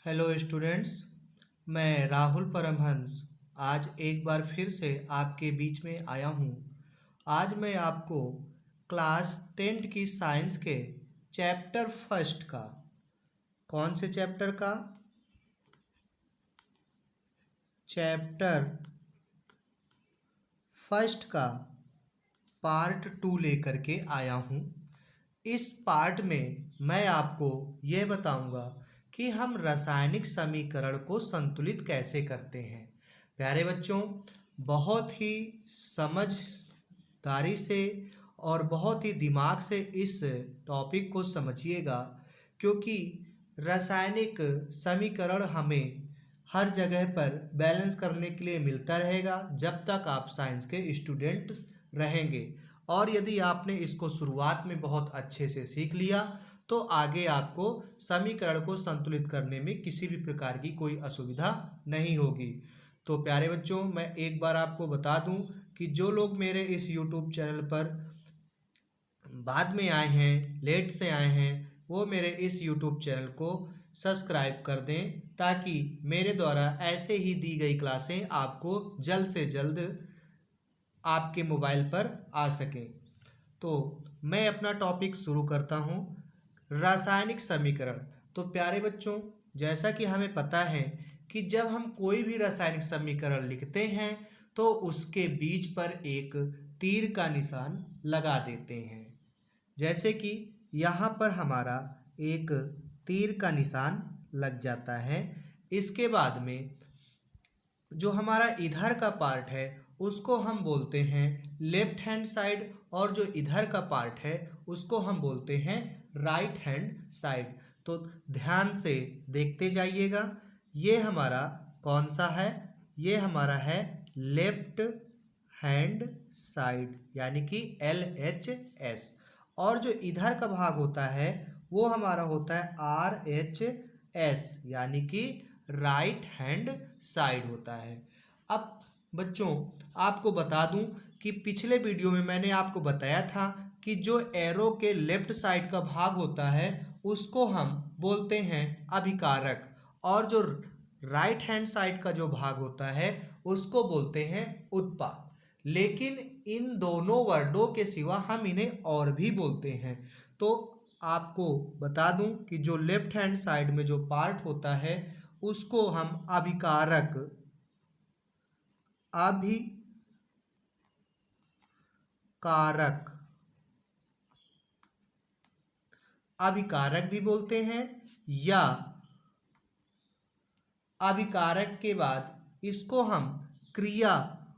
Hello students. मैं राहुल परमहंस आज एक बार फिर से आपके बीच में आया हूँ। आज मैं आपको क्लास 10 की साइंस के चैप्टर फर्स्ट का, कौन से चैप्टर का? चैप्टर फर्स्ट का पार्ट 2 लेकर के आया हूँ। इस पार्ट में मैं आपको यह बताऊंगा कि हम रासायनिक समीकरण को संतुलित कैसे करते हैं। प्यारे बच्चों, बहुत ही समझदारी से और बहुत ही दिमाग से इस टॉपिक को समझिएगा, क्योंकि रासायनिक समीकरण हमें हर जगह पर बैलेंस करने के लिए मिलता रहेगा जब तक आप साइंस के स्टूडेंट्स रहेंगे। और यदि आपने इसको शुरुआत में बहुत अच्छे से सीख लिया तो आगे आपको समीकरण को संतुलित करने में किसी भी प्रकार की कोई असुविधा नहीं होगी। तो प्यारे बच्चों, मैं एक बार आपको बता दूं कि जो लोग मेरे इस YouTube चैनल पर बाद में आए हैं, लेट से आए हैं, वो मेरे इस YouTube चैनल को सब्सक्राइब कर दें ताकि मेरे द्वारा ऐसे ही दी गई क्लासें आपको जल्द से जल्द आपके मोबाइल पर आ सके। तो मैं अपना टॉपिक शुरू करता हूँ, रासायनिक समीकरण। तो प्यारे बच्चों, जैसा कि हमें पता है कि जब हम कोई भी रासायनिक समीकरण लिखते हैं तो उसके बीच पर एक तीर का निशान लगा देते हैं। जैसे कि यहाँ पर हमारा एक तीर का निशान लग जाता है। इसके बाद में जो हमारा इधर का पार्ट है उसको हम बोलते हैं लेफ्ट हैंड साइड, और जो इधर का पार्ट है उसको हम बोलते हैं राइट हैंड साइड। तो ध्यान से देखते जाइएगा, ये हमारा कौन सा है? ये हमारा है लेफ्ट हैंड साइड, यानी कि LHS। और जो इधर का भाग होता है वो हमारा होता है RHS, यानी कि राइट हैंड साइड होता है। अब बच्चों, आपको बता दूं कि पिछले वीडियो में मैंने आपको बताया था कि जो एरो के लेफ्ट साइड का भाग होता है उसको हम बोलते हैं अभिकारक, और जो राइट हैंड साइड का जो भाग होता है उसको बोलते हैं उत्पाद। लेकिन इन दोनों वर्डों के सिवा हम इन्हें और भी बोलते हैं। तो आपको बता दूं कि जो लेफ्ट हैंड साइड में जो पार्ट होता है उसको हम अभिकारक अभिकारक भी बोलते हैं, या अभिकारक के बाद इसको हम क्रियाकारक,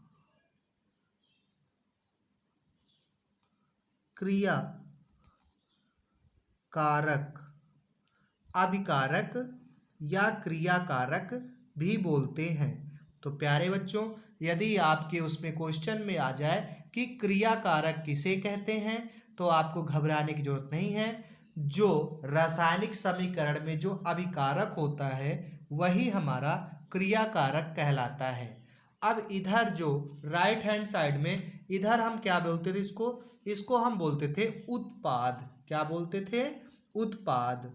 अभिकारक या क्रियाकारक भी बोलते हैं। तो प्यारे बच्चों, यदि आपके उसमें क्वेश्चन में आ जाए कि क्रियाकारक किसे कहते हैं तो आपको घबराने की जरूरत नहीं है। जो रासायनिक समीकरण में जो अभिकारक होता है वही हमारा क्रियाकारक कहलाता है। अब इधर जो राइट हैंड साइड में, इधर हम क्या बोलते थे? इसको हम बोलते थे उत्पाद। क्या बोलते थे? उत्पाद।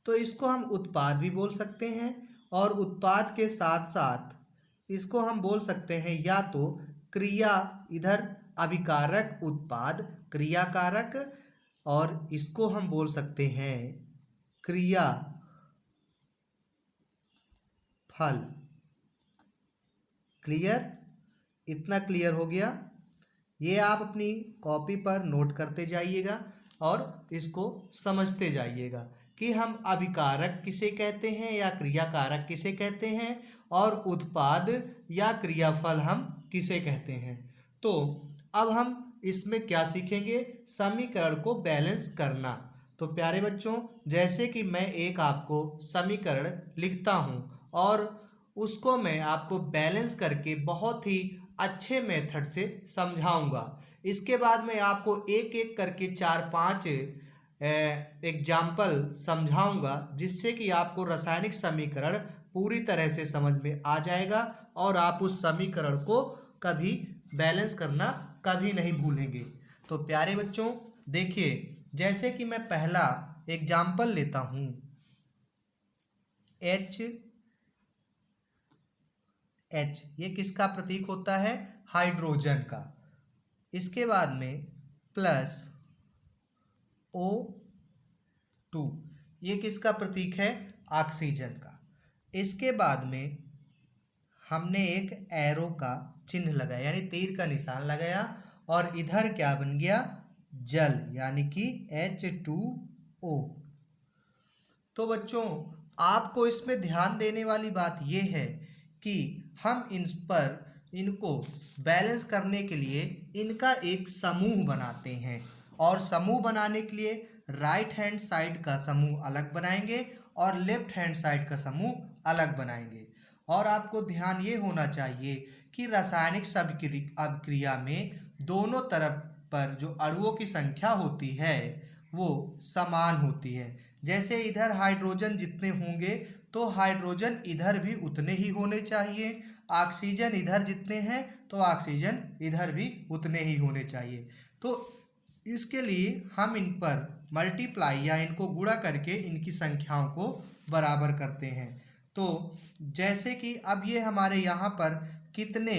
तो इसको हम उत्पाद भी बोल सकते हैं, और उत्पाद के साथ साथ इसको हम बोल सकते हैं या तो क्रिया, इधर अभिकारक उत्पाद क्रियाकारक, और इसको हम बोल सकते हैं क्रिया फल। क्लियर? इतना क्लियर हो गया? ये आप अपनी कॉपी पर नोट करते जाइएगा और इसको समझते जाइएगा कि हम अभिकारक किसे कहते हैं या क्रियाकारक किसे कहते हैं, और उत्पाद या क्रियाफल हम किसे कहते हैं। तो अब हम इसमें क्या सीखेंगे? समीकरण को बैलेंस करना। तो प्यारे बच्चों, जैसे कि मैं एक आपको समीकरण लिखता हूँ और उसको मैं आपको बैलेंस करके बहुत ही अच्छे मेथड से समझाऊंगा। इसके बाद मैं आपको एक एक करके 4-5 एग्जाम्पल समझाऊंगा, जिससे कि आपको रासायनिक समीकरण पूरी तरह से समझ में आ जाएगा और आप उस समीकरण को कभी बैलेंस करना कभी नहीं भूलेंगे। तो प्यारे बच्चों, देखिए, जैसे कि मैं पहला एग्जाम्पल लेता हूँ, एच एच, ये किसका प्रतीक होता है? हाइड्रोजन का। इसके बाद में प्लस ओ टू, ये किसका प्रतीक है? ऑक्सीजन का। इसके बाद में हमने एक एरो का चिन्ह लगाया, यानी तीर का निशान लगाया, और इधर क्या बन गया? जल, यानी कि H2O। तो बच्चों, आपको इसमें ध्यान देने वाली बात यह है कि हम इनको बैलेंस करने के लिए इनका एक समूह बनाते हैं, और समूह बनाने के लिए राइट हैंड साइड का समूह अलग बनाएंगे और लेफ्ट हैंड साइड का समूह अलग बनाएंगे। और आपको ध्यान ये होना चाहिए कि रासायनिक अभिक्रिया में दोनों तरफ पर जो अणुओं की संख्या होती है वो समान होती है। जैसे इधर हाइड्रोजन जितने होंगे तो हाइड्रोजन इधर भी उतने ही होने चाहिए, ऑक्सीजन इधर जितने हैं तो ऑक्सीजन इधर भी उतने ही होने चाहिए। तो इसके लिए हम इन पर मल्टीप्लाई या इनको गुणा करके इनकी संख्याओं को बराबर करते हैं। तो जैसे कि अब ये हमारे यहाँ पर कितने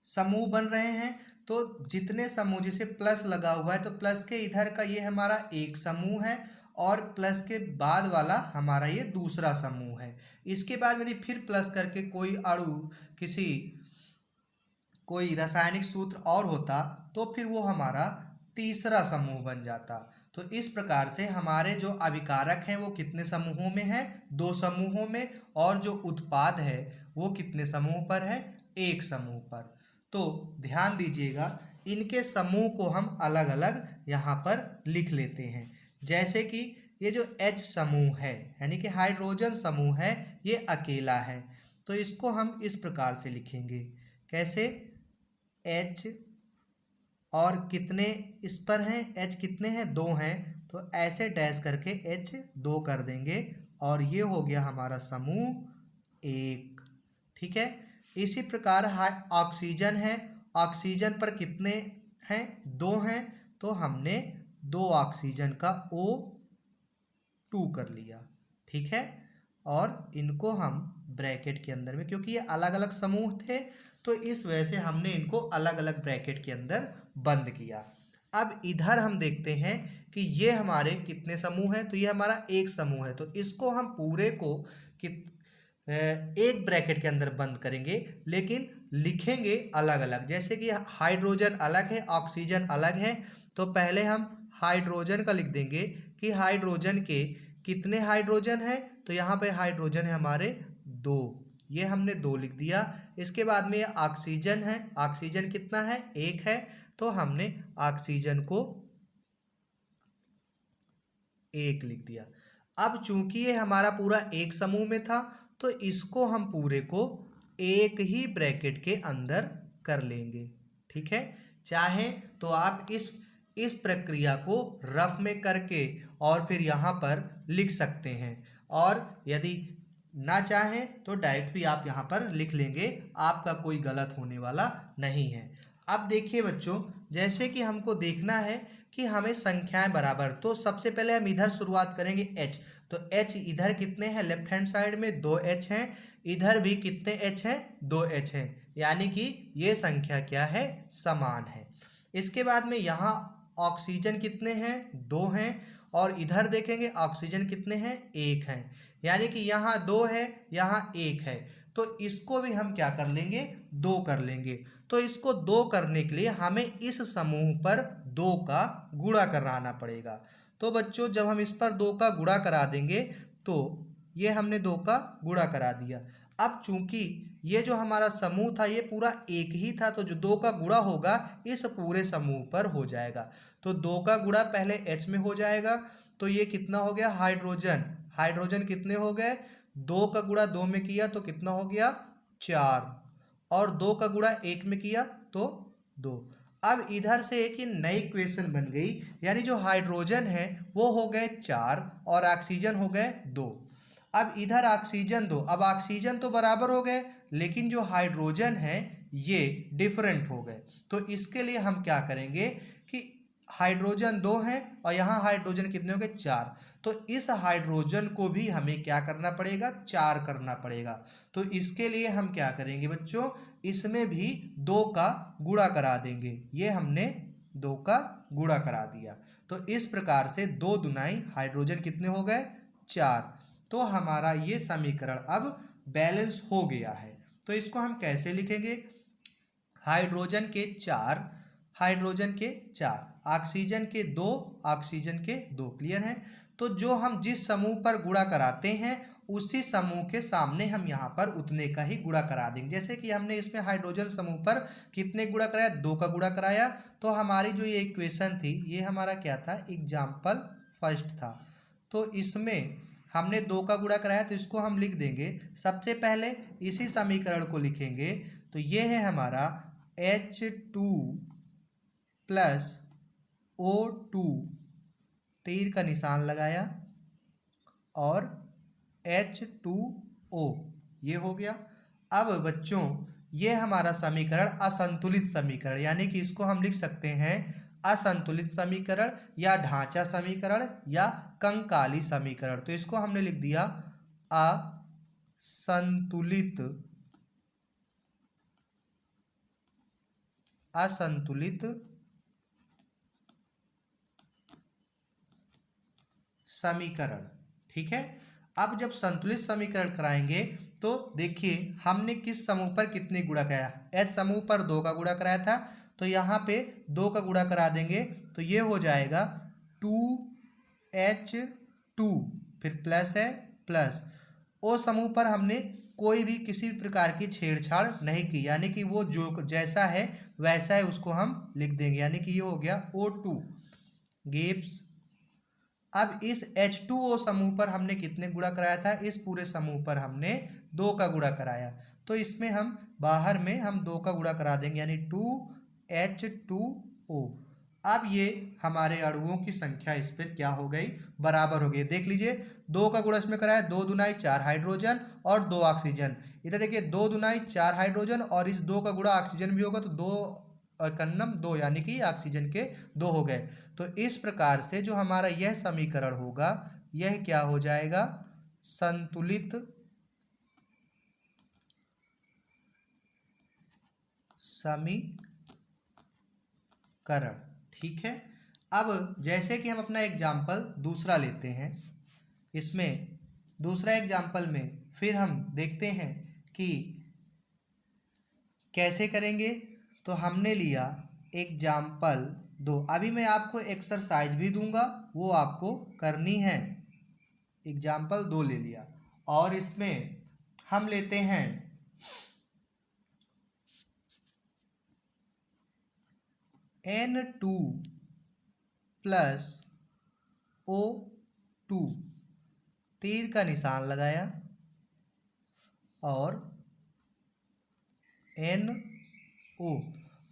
समूह बन रहे हैं, तो जितने समूह, जैसे प्लस लगा हुआ है तो प्लस के इधर का ये हमारा एक समूह है, और प्लस के बाद वाला हमारा ये दूसरा समूह है। इसके बाद यदि फिर प्लस करके कोई अणु कोई रासायनिक सूत्र और होता तो फिर वो हमारा तीसरा समूह बन जाता। तो इस प्रकार से हमारे जो अभिकारक हैं वो कितने समूहों में हैं? 2 समूहों में। और जो उत्पाद है वो कितने समूह पर है? 1 समूह पर। तो ध्यान दीजिएगा, इनके समूह को हम अलग अलग यहाँ पर लिख लेते हैं। जैसे कि ये जो H समूह है, यानी कि हाइड्रोजन समूह है, ये अकेला है, तो इसको हम इस प्रकार से लिखेंगे। कैसे? H, और कितने इस पर हैं? H कितने हैं? 2 हैं, तो ऐसे डैश करके H 2 कर देंगे, और ये हो गया हमारा समूह 1। ठीक है। इसी प्रकार ऑक्सीजन है, ऑक्सीजन पर कितने हैं? 2 हैं, तो हमने 2 ऑक्सीजन का O2 कर लिया। ठीक है। और इनको हम ब्रैकेट के अंदर में, क्योंकि ये अलग अलग समूह थे तो इस वजह से हमने इनको अलग अलग ब्रैकेट के अंदर बंद किया। अब इधर हम देखते हैं कि ये हमारे कितने समूह हैं, तो ये हमारा एक समूह है, तो इसको हम पूरे को एक ब्रैकेट के अंदर बंद करेंगे, लेकिन लिखेंगे अलग अलग। जैसे कि हाइड्रोजन अलग है, ऑक्सीजन अलग है, तो पहले हम हाइड्रोजन का लिख देंगे कि हाइड्रोजन के कितने हाइड्रोजन है, तो यहाँ पे हाइड्रोजन है हमारे 2, ये हमने 2 लिख दिया। इसके बाद में ये ऑक्सीजन है, ऑक्सीजन कितना है? 1 है, तो हमने ऑक्सीजन को 1 लिख दिया। अब चूंकि ये हमारा पूरा एक समूह में था तो इसको हम पूरे को एक ही ब्रैकेट के अंदर कर लेंगे। ठीक है। चाहे तो आप इस प्रक्रिया को रफ में करके और फिर यहाँ पर लिख सकते हैं, और यदि ना चाहें तो डायरेक्ट भी आप यहाँ पर लिख लेंगे, आपका कोई गलत होने वाला नहीं है। अब देखिए बच्चों, जैसे कि हमको देखना है कि हमें संख्याएं बराबर, तो सबसे पहले हम इधर शुरुआत करेंगे H। तो H इधर कितने हैं? लेफ्ट हैंड साइड में 2 H हैं, इधर भी कितने H हैं? 2 H हैं, यानी कि ये संख्या क्या है? समान है। इसके बाद में यहाँ ऑक्सीजन कितने हैं? 2 हैं, और इधर देखेंगे ऑक्सीजन कितने हैं? 1 हैं, यानी कि यहाँ 2 है, यहाँ 1 है, तो इसको भी हम क्या कर लेंगे? 2 कर लेंगे। तो इसको 2 करने के लिए हमें इस समूह पर 2 का गुणा कराना पड़ेगा। तो बच्चों, जब हम इस पर 2 का गुणा करा देंगे तो ये हमने 2 का गुणा करा दिया। अब चूंकि ये जो हमारा समूह था ये पूरा एक ही था, तो जो 2 का गुणा होगा इस पूरे समूह पर हो जाएगा। तो 2 का गुणा पहले H में हो जाएगा, तो ये कितना हो गया? हाइड्रोजन। हाइड्रोजन कितने हो गए? 2 का गुणा 2 में किया तो कितना हो गया? 4, और 2 का गुणा 1 में किया तो 2। अब इधर से एक ही नई इक्वेशन बन गई, यानी जो हाइड्रोजन है वो हो गए 4 और ऑक्सीजन हो गए 2। अब इधर ऑक्सीजन 2, अब ऑक्सीजन तो बराबर हो गए, लेकिन जो हाइड्रोजन है ये डिफरेंट हो गए। तो इसके लिए हम क्या करेंगे कि हाइड्रोजन 2 हैं और यहाँ हाइड्रोजन कितने हो गए 4। तो इस हाइड्रोजन को भी हमें क्या करना पड़ेगा 4 करना पड़ेगा। तो इसके लिए हम क्या करेंगे बच्चों, इसमें भी 2 का गुणा करा देंगे। ये हमने 2 का गुणा करा दिया। तो इस प्रकार से 2 दुनाई हाइड्रोजन कितने हो गए 4। तो हमारा ये समीकरण अब बैलेंस हो गया है। तो इसको हम कैसे लिखेंगे, हाइड्रोजन के 4, हाइड्रोजन के 4, ऑक्सीजन के 2, ऑक्सीजन के 2। क्लियर है। तो जो हम जिस समूह पर गुणा कराते हैं उसी समूह के सामने हम यहाँ पर उतने का ही गुणा करा देंगे। जैसे कि हमने इसमें हाइड्रोजन समूह पर कितने गुणा कराया 2 का गुणा कराया। तो हमारी जो ये इक्वेशन थी ये हमारा क्या था, एग्जाम्पल फर्स्ट था। तो इसमें हमने 2 का गुणा कराया तो इसको हम लिख देंगे। सबसे पहले इसी समीकरण को लिखेंगे। तो ये है हमारा H2 प्लस O2, तीर का निशान लगाया, और H2O ये हो गया। अब बच्चों ये हमारा समीकरण असंतुलित समीकरण, यानी कि इसको हम लिख सकते हैं असंतुलित समीकरण या ढांचा समीकरण या कंकाली समीकरण। तो इसको हमने लिख दिया असंतुलित समीकरण। ठीक है। अब जब संतुलित समीकरण कराएंगे तो देखिए हमने किस समूह पर कितने गुणा कराया, एच समूह पर 2 का गुणा कराया था। तो यहाँ पे 2 का गुणा करा देंगे तो ये हो जाएगा 2H2, फिर प्लस है प्लस। ओ समूह पर हमने कोई भी किसी भी प्रकार की छेड़छाड़ नहीं की, यानी कि वो जो जैसा है वैसा है उसको हम लिख देंगे, यानी कि ये हो गया O2 गिव्स। अब इस H2O समूह पर हमने कितने गुणा कराया था, इस पूरे समूह पर हमने 2 का गुणा कराया। तो इसमें हम बाहर में हम 2 का गुणा करा देंगे, यानी 2H2O। अब ये हमारे अणुओं की संख्या इस पर क्या हो गई, बराबर हो गई। देख लीजिए 2 का गुणा इसमें कराया, 2 दुनाई 4 हाइड्रोजन और 2 ऑक्सीजन। इधर देखिए 2 दुनाई 4 हाइड्रोजन और इस 2 का गुणा ऑक्सीजन भी होगा तो 2 कन्नम 2, यानी कि ऑक्सीजन के 2 हो गए। तो इस प्रकार से जो हमारा यह समीकरण होगा यह क्या हो जाएगा, संतुलित समीकरण। ठीक है। अब जैसे कि हम अपना एग्जाम्पल दूसरा लेते हैं, इसमें दूसरा एग्जाम्पल में फिर हम देखते हैं कि कैसे करेंगे। तो हमने लिया एग्जाम्पल 2। अभी मैं आपको एक्सरसाइज भी दूंगा, वो आपको करनी है। एग्जाम्पल 2 ले लिया और इसमें हम लेते हैं N2 प्लस O2, तीर का निशान लगाया, और NO।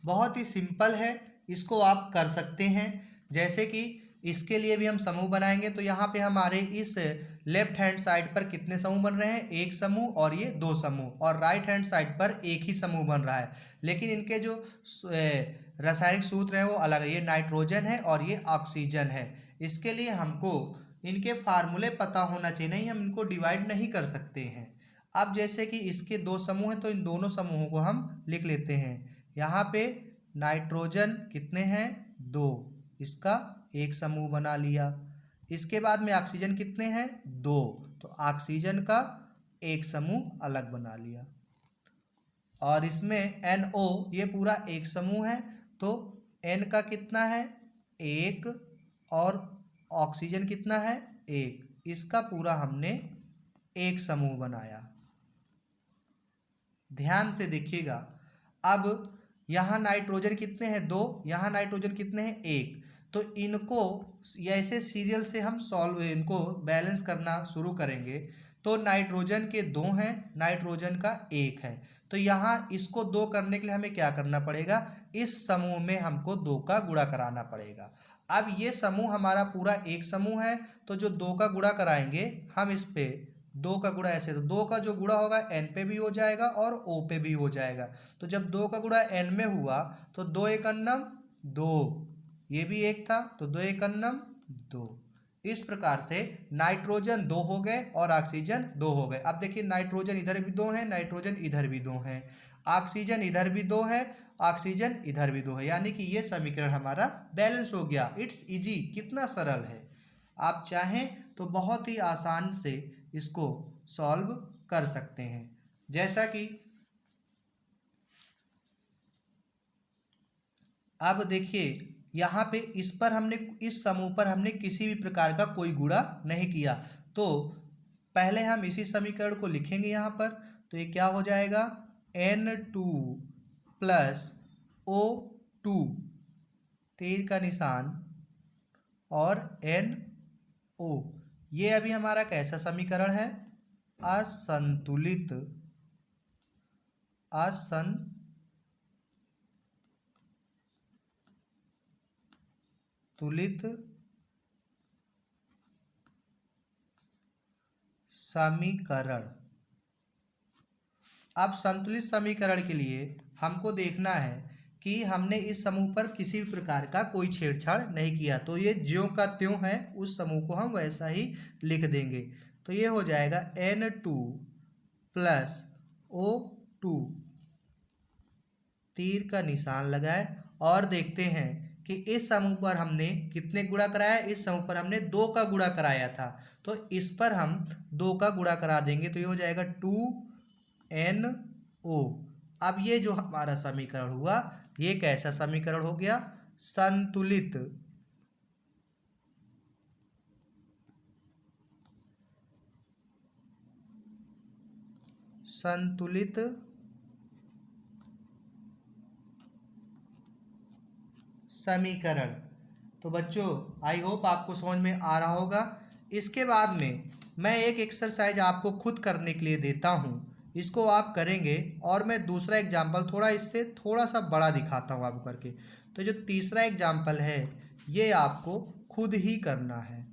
बहुत ही सिंपल है, इसको आप कर सकते हैं। जैसे कि इसके लिए भी हम समूह बनाएंगे। तो यहाँ पे हमारे इस लेफ्ट हैंड साइड पर कितने समूह बन रहे हैं, एक समूह और ये 2 समूह, और राइट हैंड साइड पर एक ही समूह बन रहा है, लेकिन इनके जो रासायनिक सूत्र हैं वो अलग है। ये नाइट्रोजन है और ये ऑक्सीजन है। इसके लिए हमको इनके फार्मूले पता होना चाहिए, नहीं हम इनको डिवाइड नहीं कर सकते हैं। अब जैसे कि इसके 2 समूह हैं तो इन दोनों समूहों को हम लिख लेते हैं। यहाँ पे नाइट्रोजन कितने हैं 2, इसका एक समूह बना लिया। इसके बाद में ऑक्सीजन कितने हैं 2, तो ऑक्सीजन का एक समूह अलग बना लिया। और इसमें NO ये पूरा एक समूह है, तो N का कितना है 1 और ऑक्सीजन कितना है 1, इसका पूरा हमने एक समूह बनाया। ध्यान से देखिएगा। अब यहाँ नाइट्रोजन कितने हैं 2, यहाँ नाइट्रोजन कितने हैं 1। तो इनको ऐसे सीरियल से हम सॉल्व इनको बैलेंस करना शुरू करेंगे। तो नाइट्रोजन के 2 हैं, नाइट्रोजन का 1 है। तो यहाँ इसको 2 करने के लिए हमें क्या करना पड़ेगा, इस समूह में हमको 2 का गुणा कराना पड़ेगा। अब ये समूह हमारा पूरा एक समूह है, तो जो 2 का गुणा कराएंगे हम इस पे 2 का गुणा ऐसे, तो 2 का जो गुणा होगा N पे भी हो जाएगा और O पे भी हो जाएगा। तो जब 2 का गुणा N में हुआ तो 2 एक अन्नम 2, ये भी एक था, तो 2 एकन्नम 2। इस प्रकार से नाइट्रोजन 2 हो गए और ऑक्सीजन 2 हो गए। अब देखिए नाइट्रोजन इधर भी 2 है, नाइट्रोजन इधर भी 2 है, ऑक्सीजन इधर भी 2 है, ऑक्सीजन इधर भी 2 है, यानी कि ये समीकरण हमारा बैलेंस हो गया। इट्स इजी, कितना सरल है। आप चाहें तो बहुत ही आसान से इसको सॉल्व कर सकते हैं। जैसा कि अब देखिए यहाँ पे इस पर हमने, इस समूह पर हमने किसी भी प्रकार का कोई गुणा नहीं किया, तो पहले हम इसी समीकरण को लिखेंगे यहाँ पर। तो ये क्या हो जाएगा, N2 प्लस O2, तीर का निशान, और NO। ये अभी हमारा कैसा समीकरण है, असंतुलित समीकरण। अब संतुलित समीकरण के लिए हमको देखना है कि हमने इस समूह पर किसी भी प्रकार का कोई छेड़छाड़ नहीं किया, तो ये ज्यों का त्यों है, उस समूह को हम वैसा ही लिख देंगे। तो ये हो जाएगा N2 प्लस O2, तीर का निशान लगाए और देखते हैं कि इस समूह पर हमने कितने गुणा कराया, इस समूह पर हमने 2 का गुणा कराया था, तो इस पर हम 2 का गुणा करा देंगे, तो ये हो जाएगा 2NO। अब ये जो हमारा समीकरण हुआ, ये कैसा समीकरण हो गया, संतुलित समीकरण। तो बच्चों आई होप आपको समझ में आ रहा होगा। इसके बाद में मैं एक एक्सरसाइज आपको खुद करने के लिए देता हूँ, इसको आप करेंगे और मैं दूसरा एग्जाम्पल थोड़ा इससे थोड़ा सा बड़ा दिखाता हूँ आपको करके। तो जो तीसरा एग्जाम्पल है ये आपको खुद ही करना है।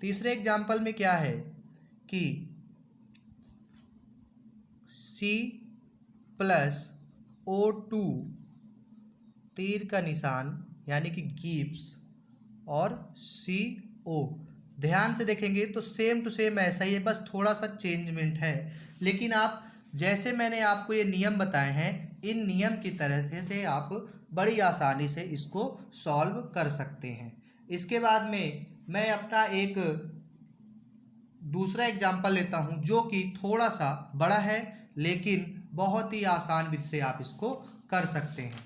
तीसरे एग्जाम्पल में क्या है कि C प्लस O2, तीर का निशान यानी कि गिब्स, और CO। ध्यान से देखेंगे तो सेम टू सेम ऐसा ही है, बस थोड़ा सा चेंजमेंट है, लेकिन आप जैसे मैंने आपको ये नियम बताए हैं, इन नियम की तरह से आप बड़ी आसानी से इसको सॉल्व कर सकते हैं। इसके बाद में मैं अपना एक दूसरा एग्जाम्पल लेता हूँ जो कि थोड़ा सा बड़ा है, लेकिन बहुत ही आसान विधि से आप इसको कर सकते हैं।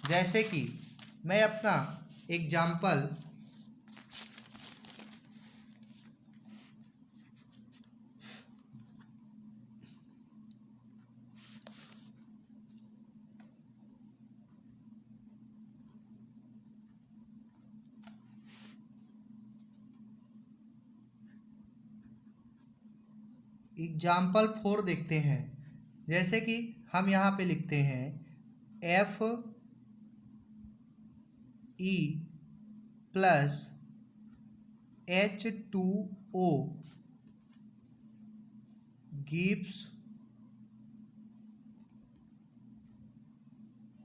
जैसे कि मैं अपना एग्जाम्पल एग्जाम्पल 4 देखते हैं। जैसे कि हम यहाँ पे लिखते हैं Fe plus H2O gives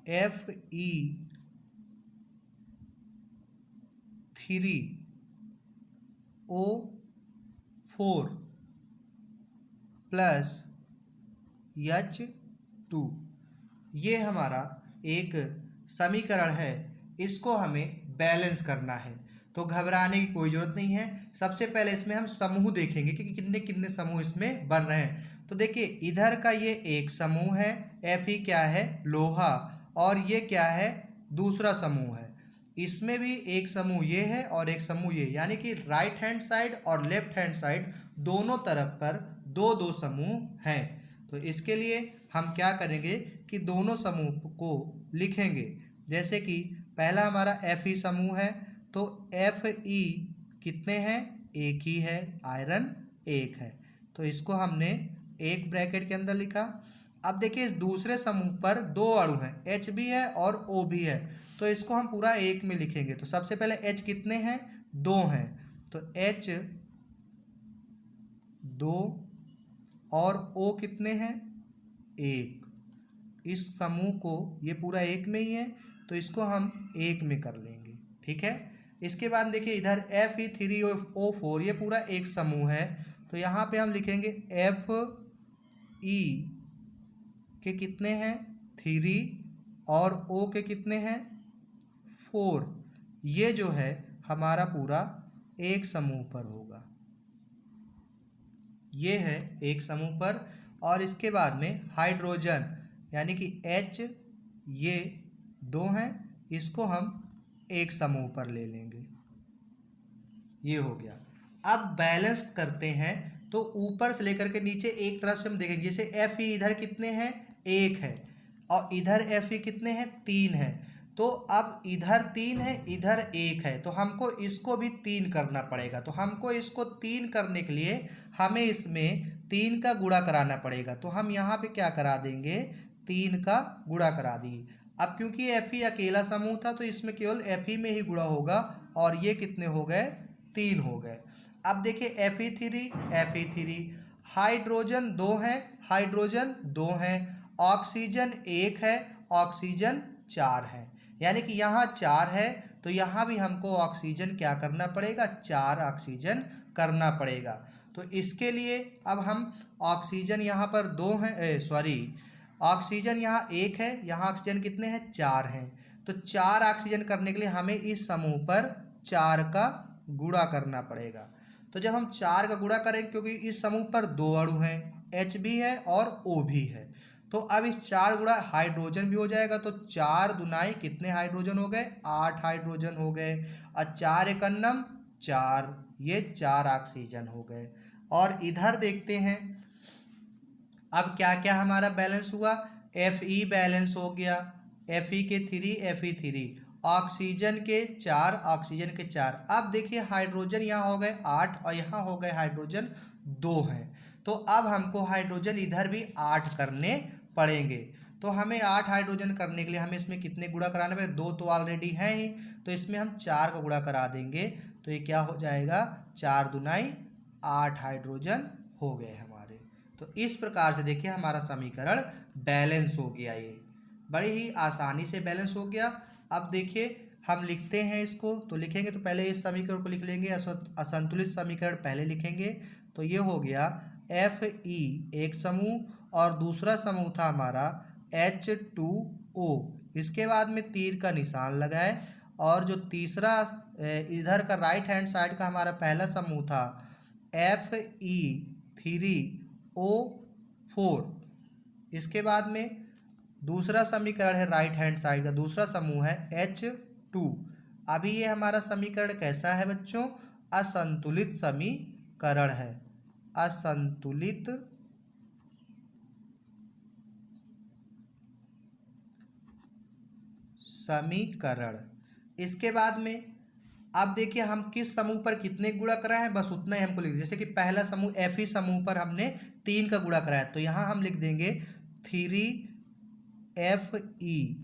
Fe3O4 plus H2। ये हमारा एक समीकरण है, इसको हमें बैलेंस करना है, तो घबराने की कोई ज़रूरत नहीं है। सबसे पहले इसमें हम समूह देखेंगे कि कितने कितने समूह इसमें बन रहे हैं। तो देखिए इधर का ये एक समूह है, Fe क्या है, लोहा, और ये क्या है, दूसरा समूह है। इसमें भी एक समूह ये है और एक समूह ये, यानी कि राइट हैंड साइड और लेफ्ट हैंड साइड दोनों तरफ पर दो दो समूह हैं। तो इसके लिए हम क्या करेंगे कि दोनों समूह को लिखेंगे। जैसे कि पहला हमारा Fe समूह है, तो Fe कितने हैं, एक ही है, आयरन एक है, तो इसको हमने एक ब्रैकेट के अंदर लिखा। अब देखिए दूसरे समूह पर दो अणु हैं, H भी है और O भी है, तो इसको हम पूरा एक में लिखेंगे। तो सबसे पहले H कितने हैं, दो हैं, तो H दो, और O कितने हैं, एक। इस समूह को, ये पूरा एक में ही है, तो इसको हम एक में कर लेंगे, ठीक है। इसके बाद देखिए इधर Fe3O4 ये पूरा एक समूह है, तो यहाँ पे हम लिखेंगे Fe के कितने हैं 3 और O के कितने हैं 4। ये जो है हमारा पूरा एक समूह पर होगा, ये है एक समूह पर। और इसके बाद में हाइड्रोजन यानी कि H, ये 2 हैं, इसको हम एक समूह पर ले लेंगे, ये हो गया। अब बैलेंस करते हैं, तो ऊपर से लेकर के नीचे एक तरफ से हम देखेंगे, जैसे Fe इधर कितने हैं 1 है और इधर Fe कितने हैं 3 है, तो अब इधर 3 है इधर 1 है, तो हमको इसको भी 3 करना पड़ेगा। तो हमको इसको 3 करने के लिए हमें इसमें 3 का गुणा कराना पड़ेगा, तो हम यहाँ पे क्या करा देंगे 3 का गुणा करा दिए। अब क्योंकि Fe अकेला समूह था तो इसमें केवल Fe में ही गुणा होगा, और ये कितने हो गए 3 हो गए। अब देखिए Fe3 हाइड्रोजन 2 है, हाइड्रोजन 2 है, ऑक्सीजन 1 है, ऑक्सीजन 4 है, यानी कि यहाँ 4 है तो यहाँ भी हमको ऑक्सीजन क्या करना पड़ेगा 4 ऑक्सीजन करना पड़ेगा। तो इसके लिए अब हम ऑक्सीजन यहाँ पर 2 हैं, सॉरी ऑक्सीजन यहाँ 1 है, यहाँ ऑक्सीजन कितने हैं 4 हैं, तो 4 ऑक्सीजन करने के लिए हमें इस समूह पर 4 का गुणा करना पड़ेगा। तो जब हम 4 का गुणा करेंगे, क्योंकि इस समूह पर 2 अणु हैं, H भी है और O भी है, तो अब इस 4 गुणा हाइड्रोजन भी हो जाएगा, तो 4 दुनाई कितने हाइड्रोजन हो गए 8 हाइड्रोजन हो गए, और 4 एकन्नम 4, ये 4 ऑक्सीजन हो गए। और इधर देखते हैं अब क्या क्या हमारा बैलेंस हुआ। Fe बैलेंस हो गया, Fe के 3 ऑक्सीजन के 4 ऑक्सीजन के 4। अब देखिए हाइड्रोजन यहाँ हो गए 8 और यहाँ हो गए हाइड्रोजन 2 हैं, तो अब हमको हाइड्रोजन इधर भी 8 करने पड़ेंगे। तो हमें 8 हाइड्रोजन करने के लिए हमें इसमें कितने गुणा कराने पड़ेंगे, 2 तो ऑलरेडी हैं ही, तो इसमें हम 4 का गुणा करा देंगे, तो ये क्या हो जाएगा 4 दुनाई 8 हाइड्रोजन हो गए हमारे। तो इस प्रकार से देखिए हमारा समीकरण बैलेंस हो गया, ये बड़ी ही आसानी से बैलेंस हो गया। अब देखिए हम लिखते हैं इसको, तो लिखेंगे तो पहले इस समीकरण को लिख लेंगे, असंतुलित समीकरण पहले लिखेंगे, तो ये हो गया Fe एक समूह और दूसरा समूह था हमारा H2O। इसके बाद में तीर का निशान लगाए, और जो तीसरा इधर का राइट हैंड साइड का हमारा पहला समूह था Fe3O4। इसके बाद में दूसरा समीकरण है राइट हैंड साइड का, दूसरा समूह है H2। अभी ये हमारा समीकरण कैसा है बच्चों, असंतुलित समीकरण है, असंतुलित समीकरण। इसके बाद में अब देखिए हम किस समूह पर कितने गुणा कराए हैं, बस उतना ही हमको लिख, जैसे कि पहला समूह Fe समूह पर हमने 3 का गुणा कराया, तो यहाँ हम लिख देंगे 3Fe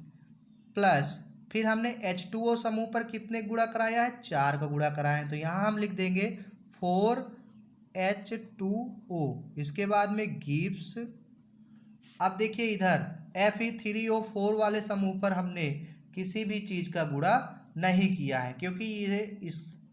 प्लस, फिर हमने H2O समूह पर कितने गुणा कराया है 4 का गुणा कराया है, तो यहाँ हम लिख देंगे 4H2O। इसके बाद में गिव्स, अब देखिए इधर Fe3O4 वाले समूह पर हमने किसी भी चीज़ का गुणा नहीं किया है, क्योंकि ये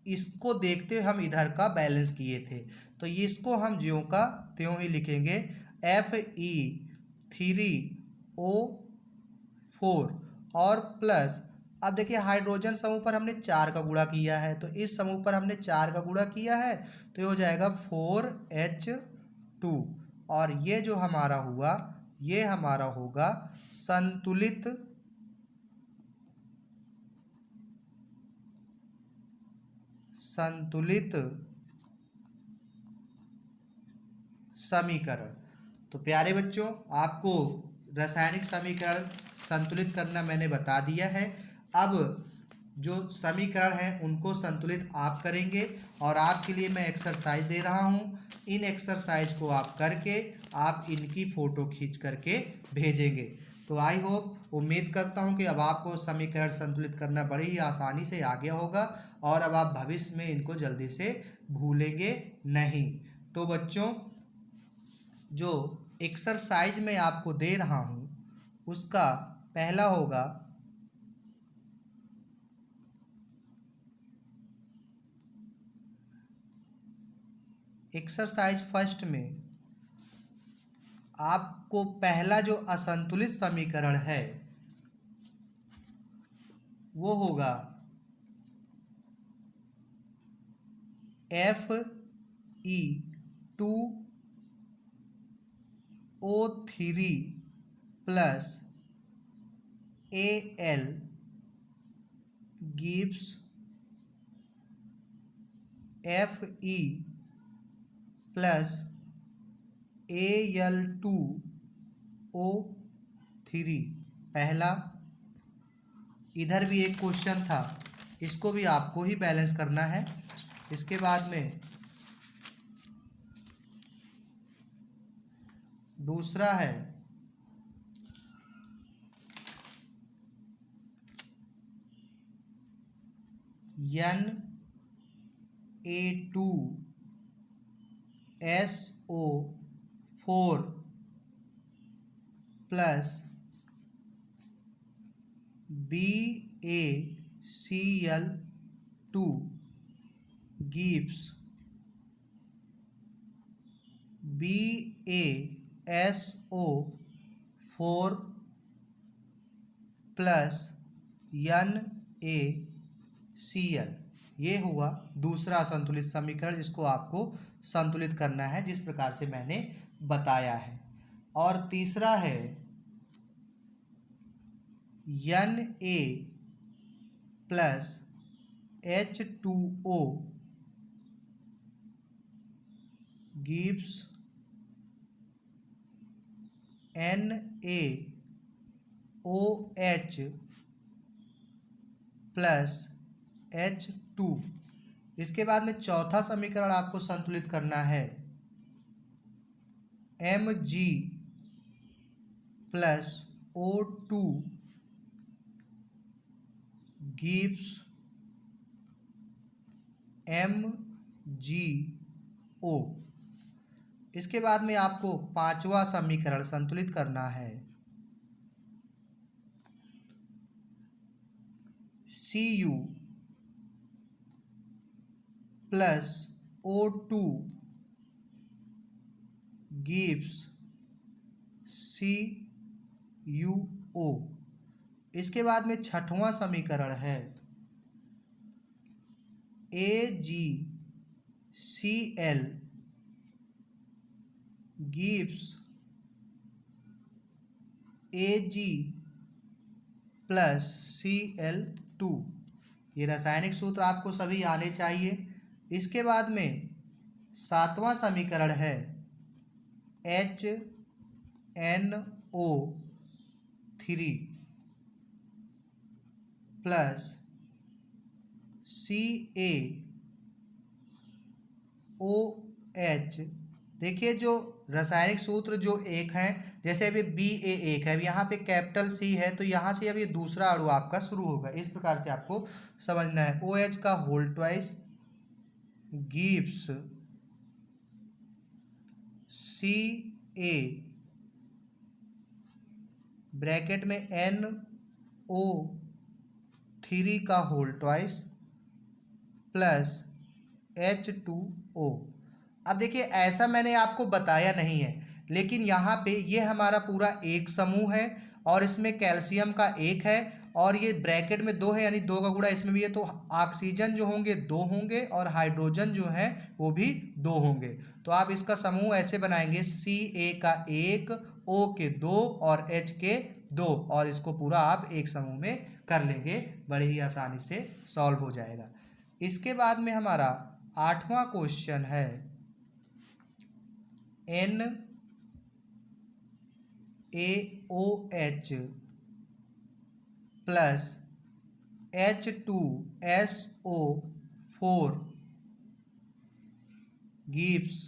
इसको देखते हुए हम इधर का बैलेंस किए थे, तो इसको हम ज्यों का त्यों ही लिखेंगे Fe3O4 और प्लस। अब देखिए हाइड्रोजन समूह पर हमने 4 का गुणा किया है, तो इस समूह पर हमने 4 का गुणा किया है, तो ये हो जाएगा 4H2, और ये जो हमारा हुआ ये हमारा होगा संतुलित समीकरण। तो प्यारे बच्चों आपको रासायनिक समीकरण संतुलित करना मैंने बता दिया है। अब जो समीकरण हैं उनको संतुलित आप करेंगे, और आपके लिए मैं एक्सरसाइज दे रहा हूँ, इन एक्सरसाइज को आप करके आप इनकी फ़ोटो खींच करके भेजेंगे। तो आई होप, उम्मीद करता हूँ कि अब आपको समीकरण संतुलित करना बड़ी ही आसानी से आ गया होगा, और अब आप भविष्य में इनको जल्दी से भूलेंगे नहीं। तो बच्चों जो एक्सरसाइज मैं आपको दे रहा हूँ उसका पहला होगा एक्सरसाइज फर्स्ट में आपको पहला जो असंतुलित समीकरण है वो होगा Fe2O3 plus Al gives Fe plus Al2O3 पहला। इधर भी एक क्वेश्चन था, इसको भी आपको ही बैलेंस करना है। इसके बाद में दूसरा है Na2SO4 plus BaCl2 gives BaSO4 plus NaCl। ये हुआ दूसरा असंतुलित समीकरण जिसको आपको संतुलित करना है जिस प्रकार से मैंने बताया है। और तीसरा है Na plus H2O gives NaOH plus H2। इसके बाद में चौथा समीकरण आपको संतुलित करना है Mg plus O2 gives MgO। इसके बाद में आपको पांचवा समीकरण संतुलित करना है Cu plus O2 gives CuO। इसके बाद में छठवां समीकरण है AgCl gives Ag plus Cl2। ये रासायनिक सूत्र आपको सभी आने चाहिए। इसके बाद में सातवां समीकरण है HNO3 प्लस CaOH। देखिए जो रासायनिक सूत्र जो एक है, जैसे अभी BA1 है, यहाँ पे कैपिटल C है, तो यहाँ से अब ये दूसरा अणु आपका शुरू होगा। इस प्रकार से आपको समझना है। OH का whole twice gives Ca bracket में NO3 का होल ट्वाइस प्लस H2O। अब देखिए ऐसा मैंने आपको बताया नहीं है, लेकिन यहाँ पे ये हमारा पूरा एक समूह है और इसमें कैल्शियम का एक है और ये ब्रैकेट में दो है, यानी दो का गुणा इसमें भी है, तो ऑक्सीजन जो होंगे दो होंगे और हाइड्रोजन जो है वो भी दो होंगे। तो आप इसका समूह ऐसे बनाएंगे Ca का एक, O के दो और H के दो, और इसको पूरा आप एक समूह में कर लेंगे, बड़े ही आसानी से सॉल्व हो जाएगा। इसके बाद में हमारा आठवां क्वेश्चन है NaOH plus H2SO4 gives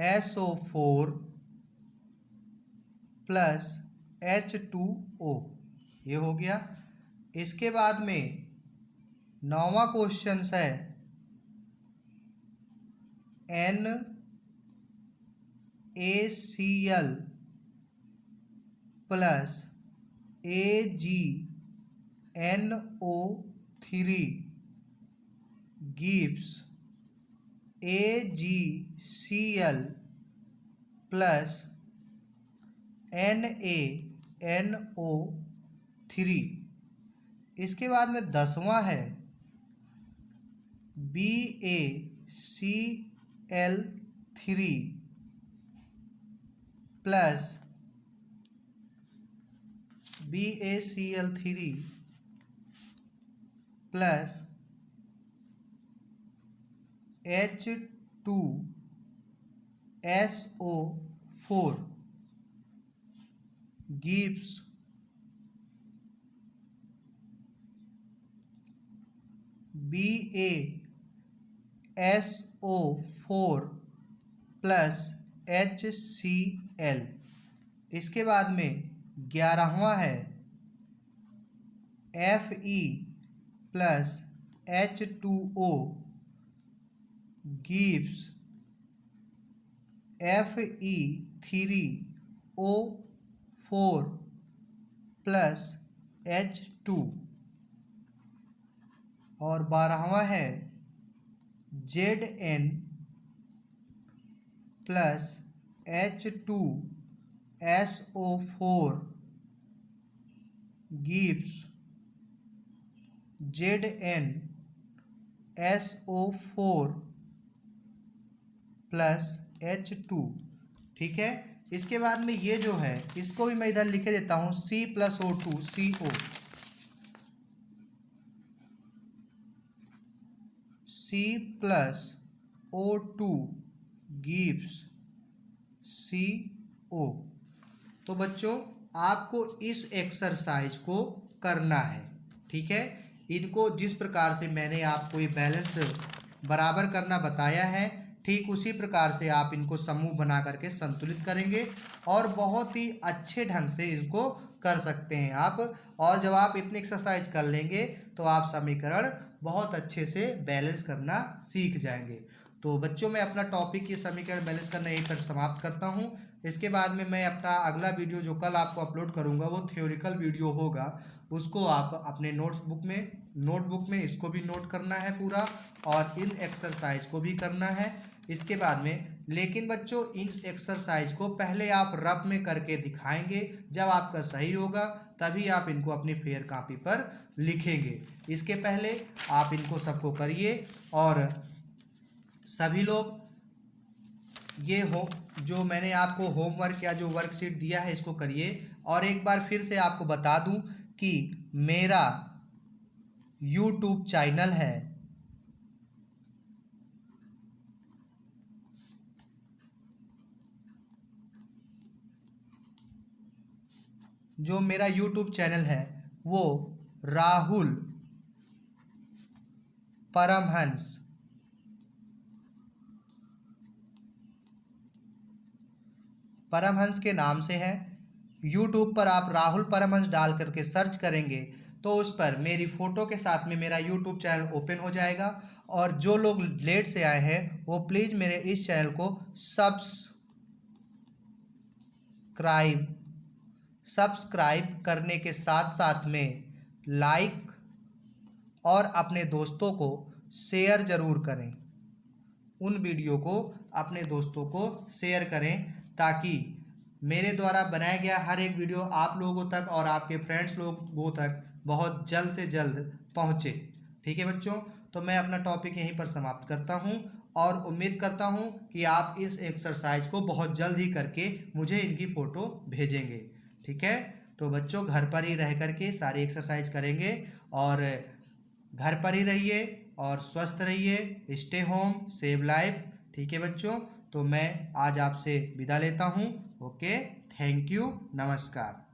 Na2SO4 plus H2O। ये हो गया। इसके बाद में नौवां क्वेश्चन है NaCl plus Ag NO3 gives AgCl plus NaNO3। इसके बाद में 10वां है BaCl3 plus BaCl3 plus H2SO4 gives BaSO4 plus HCl। इसके बाद में 11वां है Fe plus H2O gives Fe3O4 plus H2। और 12वां है Zn plus H2SO4 gives ZnSO4 plus H2। ठीक है, इसके बाद में ये जो है इसको भी मैं इधर लिख देता हूँ C+O2 CO। C+O2 gives CO। तो बच्चों आपको इस एक्सरसाइज को करना है। ठीक है, इनको जिस प्रकार से मैंने आपको ये बैलेंस बराबर करना बताया है, ठीक उसी प्रकार से आप इनको समूह बना करके संतुलित करेंगे और बहुत ही अच्छे ढंग से इनको कर सकते हैं आप। और जब आप इतनी एक्सरसाइज कर लेंगे तो आप समीकरण बहुत अच्छे से बैलेंस करना सीख जाएंगे। तो बच्चों मैं अपना टॉपिक ये समीकरण बैलेंस करना यहीं पर समाप्त करता हूँ। इसके बाद में मैं अपना अगला वीडियो जो कल आपको अपलोड करूँगा वो थ्योरिकल वीडियो होगा, उसको आप अपने नोटबुक में इसको भी नोट करना है पूरा और इन एक्सरसाइज को भी करना है। इसके बाद में लेकिन बच्चों इन एक्सरसाइज को पहले आप रफ में करके दिखाएंगे, जब आपका सही होगा तभी आप इनको अपनी फेयर कॉपी पर लिखेंगे। इसके पहले आप इनको सबको करिए और सभी लोग ये हो जो मैंने आपको होमवर्क या जो वर्कशीट दिया है इसको करिए। और एक बार फिर से आपको बता दूं कि मेरा YouTube चैनल है जो मेरा YouTube चैनल है वो राहुल परमहंस के नाम से है। YouTube पर आप राहुल परमहंस डाल करके सर्च करेंगे तो उस पर मेरी फ़ोटो के साथ में मेरा YouTube चैनल ओपन हो जाएगा। और जो लोग लेट से आए हैं वो प्लीज़ मेरे इस चैनल को सब्सक्राइब करने के साथ साथ में लाइक और अपने दोस्तों को शेयर ज़रूर करें। उन वीडियो को अपने दोस्तों को शेयर करें ताकि मेरे द्वारा बनाया गया हर एक वीडियो आप लोगों तक और आपके फ्रेंड्स लोगों तक बहुत जल्द से जल्द पहुँचे। ठीक है बच्चों, तो मैं अपना टॉपिक यहीं पर समाप्त करता हूँ और उम्मीद करता हूँ कि आप इस एक्सरसाइज को बहुत जल्द ही करके मुझे इनकी फ़ोटो भेजेंगे। ठीक है, तो बच्चों घर पर ही रह करके सारी एक्सरसाइज करेंगे और घर पर ही रहिए और स्वस्थ रहिए। Stay home save life. ठीक है बच्चों, तो मैं आज आपसे विदा लेता हूँ। ओके, थैंक यू, नमस्कार।